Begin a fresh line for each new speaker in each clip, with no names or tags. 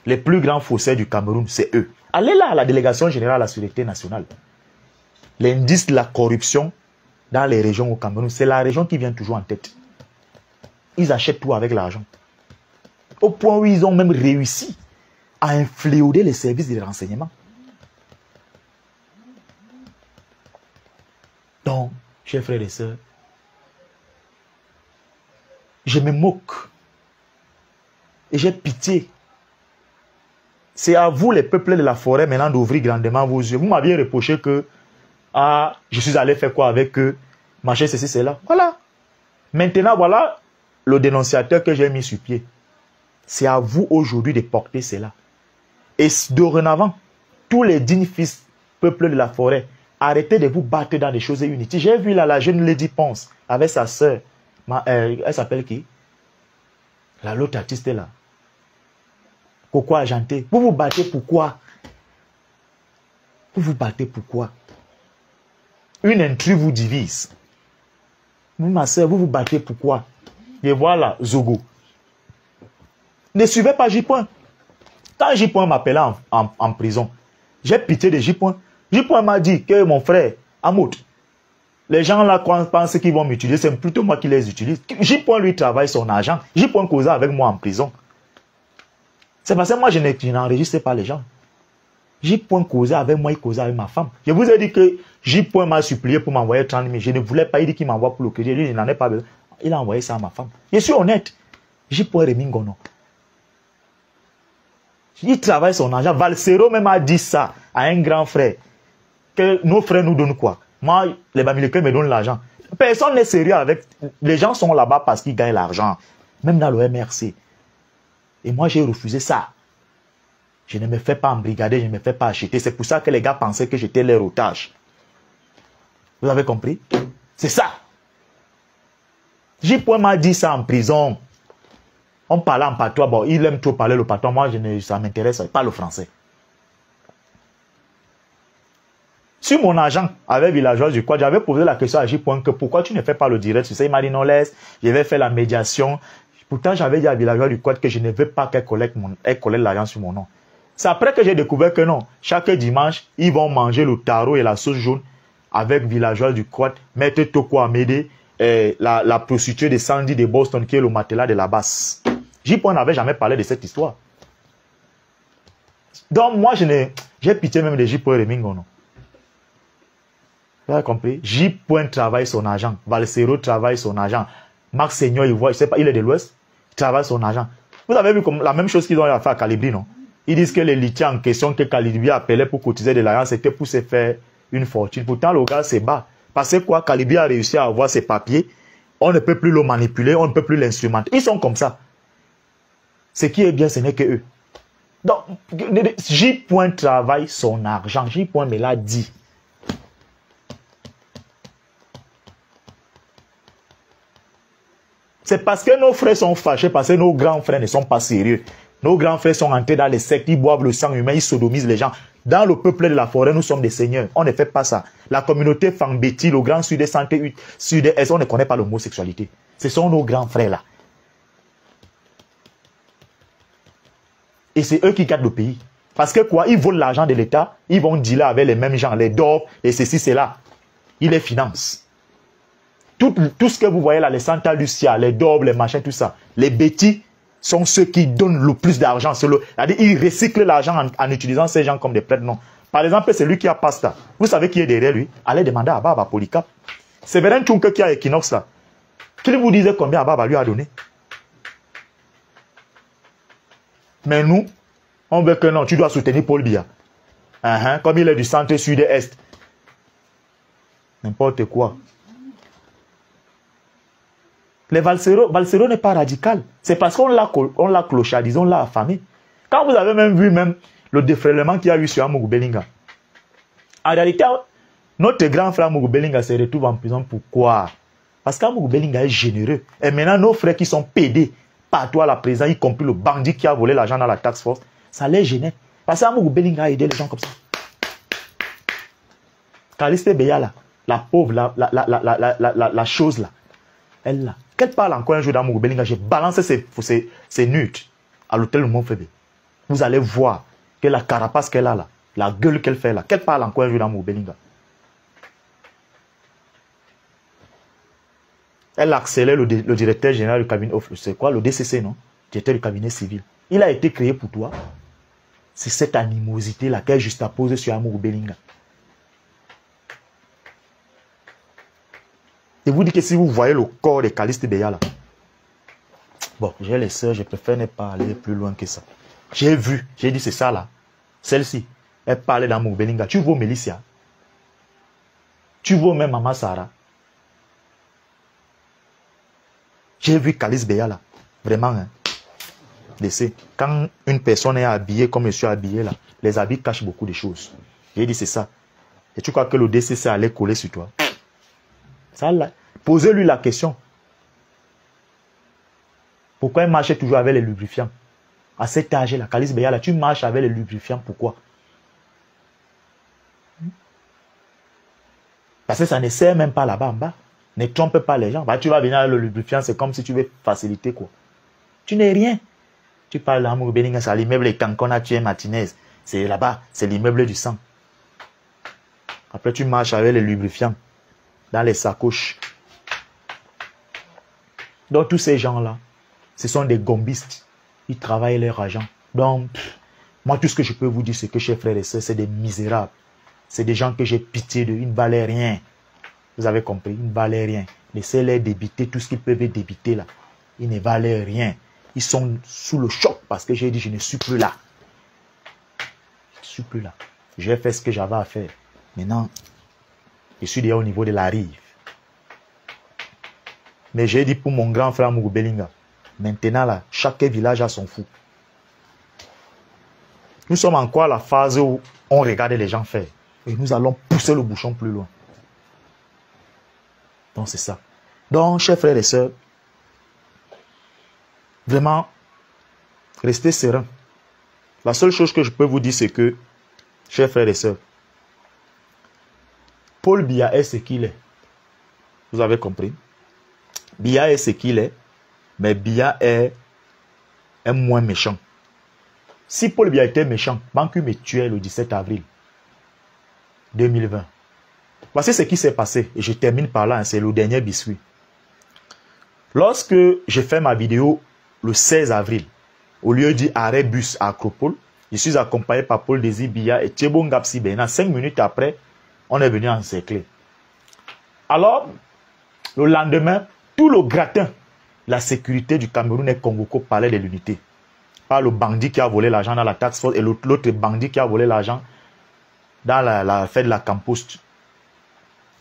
Les plus grands faussaires du Cameroun, c'est eux. Allez là à la délégation générale à la sécurité nationale. L'indice de la corruption dans les régions au Cameroun, c'est la région qui vient toujours en tête. Ils achètent tout avec l'argent. Au point où ils ont même réussi à infléoder les services de renseignement. Donc, chers frères et sœurs, je me moque. Et j'ai pitié. C'est à vous, les peuples de la forêt, maintenant d'ouvrir grandement vos yeux. Vous m'aviez reproché que je suis allé faire quoi avec eux, machin, ceci, cela. Voilà. Maintenant, voilà le dénonciateur que j'ai mis sur pied. C'est à vous aujourd'hui de porter cela. Et dorénavant, tous les dignes fils, peuples de la forêt, arrêtez de vous battre dans des choses inutiles. J'ai vu là la jeune Lady Ponce avec sa sœur. Elle s'appelle qui? L'autre artiste est là. Coco Argenté. Vous vous battez pourquoi? Vous vous battez pourquoi? Une intruse vous divise. Vous, ma soeur, vous vous battez pourquoi? Et voilà, Zogo. Ne suivez pas J-Point. Quand J-Point m'appelait en prison, j'ai pitié de J-Point. J-Point m'a dit que mon frère, Amout, les gens là pensent qu'ils vont m'utiliser, c'est plutôt moi qui les utilise. J-Point lui travaille son argent. J-Point causait avec moi en prison. C'est parce que moi je n'enregistre pas les gens. J-Point causait avec moi, il causait avec ma femme. Je vous ai dit que J-Point m'a supplié pour m'envoyer 30 000. Je ne voulais pas, il dit qu'il m'envoie pour le crédit. Il n'en est pas besoin. Il a envoyé ça à ma femme. Je suis honnête. J-Point Remingono. Il travaille son argent. Valsero même a dit ça à un grand frère. Que nos frères nous donnent quoi? Moi, les Bamilekés me donnent l'argent. Personne n'est sérieux avec... Les gens sont là-bas parce qu'ils gagnent l'argent. Même dans le MRC. Et moi, j'ai refusé ça. Je ne me fais pas embrigader, je ne me fais pas acheter. C'est pour ça que les gars pensaient que j'étais leur otage. Vous avez compris? C'est ça. J-Point m'a dit ça en prison. On parlait en patois. Bon, il aime trop parler le patois. Moi, ça m'intéresse pas le français. Sur mon agent avec Villageois du Quad, j'avais posé la question à J-Point que pourquoi tu ne fais pas le direct sur ça. Il m'a dit non, laisse, je vais faire la médiation. Pourtant, j'avais dit à Villageois du Quad que je ne veux pas qu'elle collecte l'argent sur mon nom. C'est après que j'ai découvert que non. Chaque dimanche, ils vont manger le taro et la sauce jaune avec Villageois du Quad, Maître Toko Amédée, la prostituée de Sandy de Boston qui est le matelas de la basse. J-Point n'avait jamais parlé de cette histoire. Donc, moi, j'ai pitié même de J-Point Remingo, non. Vous avez compris? J-Point travaille son argent. Valsero travaille son argent. Marc Seigneur, il voit, je sais pas, il est de l'Ouest, il travaille son argent. Vous avez vu comme la même chose qu'ils ont fait à Calibri, non? Ils disent que les litiers en question que Calibri appelait pour cotiser de l'argent, c'était pour se faire une fortune. Pourtant, le gars se bat. Parce que quoi? Calibri a réussi à avoir ses papiers. On ne peut plus le manipuler, on ne peut plus l'instrumenter. Ils sont comme ça. Ce qui est bien, ce n'est que eux. Donc, J-Point travaille son argent. J-Point me l'a dit. C'est parce que nos frères sont fâchés, parce que nos grands frères ne sont pas sérieux. Nos grands frères sont entrés dans les sectes, ils boivent le sang humain, ils sodomisent les gens. Dans le peuple de la forêt, nous sommes des seigneurs. On ne fait pas ça. La communauté Fambeti, le grand Sud-Est, Sud-Est, on ne connaît pas l'homosexualité. Ce sont nos grands frères là. Et c'est eux qui gardent le pays. Parce que quoi? Ils volent l'argent de l'État, ils vont dealer avec les mêmes gens, les dopes, et ceci, cela. Ils les financent. Tout ce que vous voyez là, les Santa Lucia, les doubles, les machins, tout ça, les bêtis sont ceux qui donnent le plus d'argent. C'est-à-dire ils recyclent l'argent en utilisant ces gens comme des prêtres. Non. Par exemple, c'est lui qui a Pasta. Vous savez qui est derrière lui? Allez demander à Baba Polycap. C'est Véren Tchouke qui a Equinox là. Qu'il vous disait combien Baba lui a donné? Mais nous, on veut que non, tu dois soutenir Paul Biya. Comme il est du centre, sud et est. N'importe quoi. Les Valsero n'est pas radical. C'est parce qu'on l'a clochardisé, on l'a affamé. Quand vous avez même vu le défraiement qu'il y a eu sur Amougou Belinga. En réalité, notre grand frère Amougou Belinga se retrouve en prison. Pourquoi? Parce qu'Amougou Belinga est généreux. Et maintenant, nos frères qui sont pédés partout à la prison, y compris le bandit qui a volé l'argent dans la task force, ça les gênait. Parce qu'Amougou Belinga a aidé les gens comme ça. Caliste Beya là, la pauvre, la chose là, elle là. Qu'elle parle encore un jour d'Amougou Belinga, j'ai balancé ses nudes à l'hôtel de Montfébé. vous allez voir que la carapace qu'elle a là, la gueule qu'elle fait là, qu'elle parle encore un jour dans Mobelinga. Elle harcelait le directeur général du cabinet, c'est quoi, le DCC, non? Directeur du cabinet civil. Il a été créé pour toi. C'est cette animosité-là qu'elle juxtapose sur Amour Belinga. Et vous dites que si vous voyez le corps de Caliste Beya là, bon, j'ai les sœurs, je préfère ne pas aller plus loin que ça. J'ai vu, j'ai dit c'est ça là. Celle-ci, elle parlait d'Amour Belinga. Tu vois Mélicia. Tu vois même Maman Sarah. J'ai vu Caliste Beya là. Vraiment, hein. Laissez. Quand une personne est habillée comme je suis habillé là, les habits cachent beaucoup de choses. J'ai dit c'est ça. Et tu crois que le DCC allait coller sur toi? Ça là. Posez-lui la question. Pourquoi il marchait toujours avec les lubrifiants? À cet âge-là, Caliste Beya là, tu marches avec les lubrifiants, pourquoi? Parce que ça ne sert même pas là-bas en bas. Ne trompe pas les gens. Bah, tu vas venir avec le lubrifiant, c'est comme si tu veux faciliter quoi. Tu n'es rien. Tu parles d'Amour Belinga, c'est l'immeuble et Cancona, tu es Martinez. C'est là-bas, c'est l'immeuble du sang. Après, tu marches avec les lubrifiants dans les sacoches. Donc, tous ces gens-là, ce sont des gombistes. Ils travaillent leur argent. Donc, moi, tout ce que je peux vous dire, c'est que, chers frères et sœurs, c'est des misérables. C'est des gens que j'ai pitié de. Ils ne valaient rien. Vous avez compris? Ils ne valaient rien. Laissez-les débiter tout ce qu'ils peuvent débiter là. Ils ne valaient rien. Ils sont sous le choc parce que j'ai dit, je ne suis plus là. Je ne suis plus là. J'ai fait ce que j'avais à faire. Maintenant, je suis déjà au niveau de la rive. Mais j'ai dit pour mon grand frère Mougou Belinga, maintenant là, chaque village a son fou. Nous sommes encore à la phase où on regarde les gens faire. Et nous allons pousser le bouchon plus loin. Donc c'est ça. Donc, chers frères et sœurs, vraiment, restez sereins. La seule chose que je peux vous dire, c'est que, chers frères et sœurs, Paul Biya est ce qu'il est. Vous avez compris? Biya est ce qu'il est, mais Biya est moins méchant. Si Paul Biya était méchant, Banku me tuait le 17 avril 2020. Voici ce qui s'est passé, et je termine par là, hein, c'est le dernier biscuit. Lorsque j'ai fait ma vidéo le 16 avril, au lieu du arrêt bus à Acropole, je suis accompagné par Paul Désir Biya et Thiebo Ngapsi Bena. 5 minutes après, on est venu encercler. Alors, le lendemain, tout le gratin, la sécurité du Cameroun est convoqué au palais de l'unité. Par le bandit qui a volé l'argent dans la taxe force et l'autre bandit qui a volé l'argent dans la fête de la Camposte.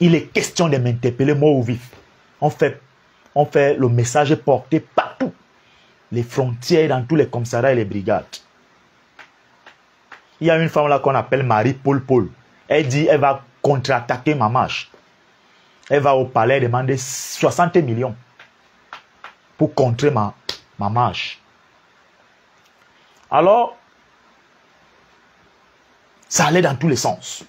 Il est question de m'interpeller mort ou vif. On fait le message porté partout. Les frontières, dans tous les commissariats et les brigades. Il y a une femme là qu'on appelle Marie Paul Paul. Elle dit elle va contre-attaquer ma marche. Elle va au palais demander 60 millions pour contrer ma marche. Alors, ça allait dans tous les sens.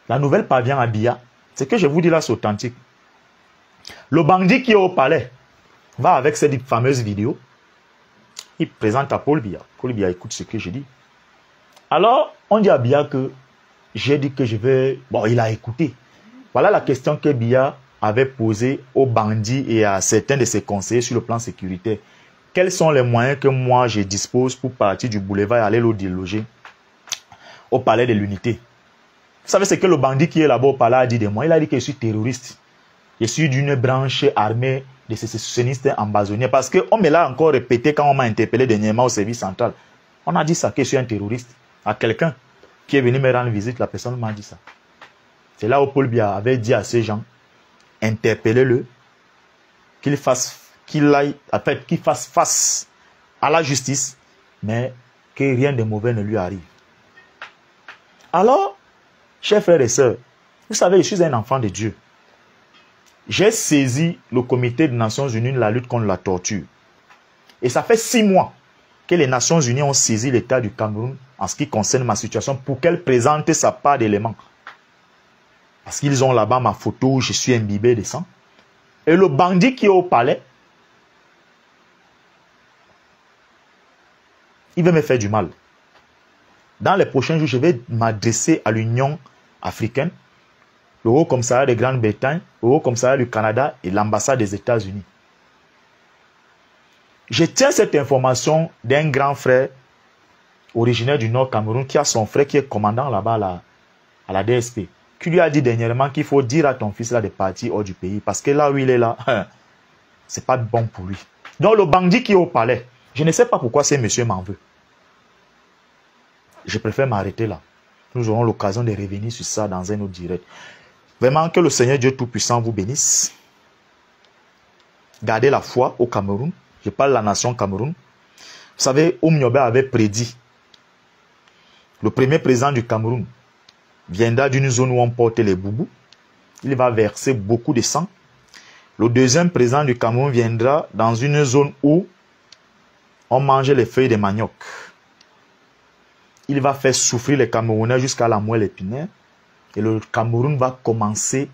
La nouvelle parvient à Biya. Ce que je vous dis là, c'est authentique. Le bandit qui est au palais va avec cette fameuse vidéo. Il présente à Paul Biya. Paul Biya écoute ce que je dis. Alors, on dit à Biya que j'ai dit que je vais... Bon, il a écouté. Voilà la question que Biya avait posée aux bandits et à certains de ses conseillers sur le plan sécuritaire. Quels sont les moyens que moi je dispose pour partir du boulevard et aller le déloger au palais de l'unité? Vous savez ce que le bandit qui est là-bas au palais a dit de moi? Il a dit que je suis terroriste. Je suis d'une branche armée de sécessionnistes ambazoniens. Parce qu'on me l'a encore répété quand on m'a interpellé dernièrement au service central. On a dit ça, que je suis un terroriste. À quelqu'un qui est venu me rendre visite, la personne m'a dit ça. C'est là où Paul Biya avait dit à ces gens, interpellez-le, qu'il fasse face à la justice, mais que rien de mauvais ne lui arrive. Alors, chers frères et sœurs, vous savez, je suis un enfant de Dieu. J'ai saisi le comité des Nations Unies de la lutte contre la torture. Et ça fait 6 mois que les Nations Unies ont saisi l'État du Cameroun en ce qui concerne ma situation pour qu'elle présente sa part d'éléments. Parce qu'ils ont là-bas ma photo où je suis imbibé de sang. Et le bandit qui est au palais, Il veut me faire du mal. Dans les prochains jours, je vais m'adresser à l'Union africaine, le Haut Commissariat de Grande-Bretagne, le Haut Commissariat du Canada et l'ambassade des États-Unis. Je tiens cette information d'un grand frère originaire du Nord Cameroun qui a son frère qui est commandant là-bas à la DSP, qui lui a dit dernièrement qu'il faut dire à ton fils là de partir hors du pays parce que là où il est là, c'est pas bon pour lui. Donc le bandit qui est au palais, je ne sais pas pourquoi ces messieurs m'en veut. Je préfère m'arrêter là. Nous aurons l'occasion de revenir sur ça dans un autre direct. Vraiment que le Seigneur Dieu Tout-Puissant vous bénisse. Gardez la foi au Cameroun. Je parle de la nation Cameroun. Vous savez, Oumniobe avait prédit. Le premier président du Cameroun viendra d'une zone où on porte les boubous. Il va verser beaucoup de sang. Le deuxième président du Cameroun viendra dans une zone où on mange les feuilles de manioc. Il va faire souffrir les Camerounais jusqu'à la moelle épinière. Et le Cameroun va commencer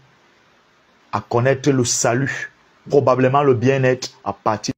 à connaître le salut, probablement le bien-être à partir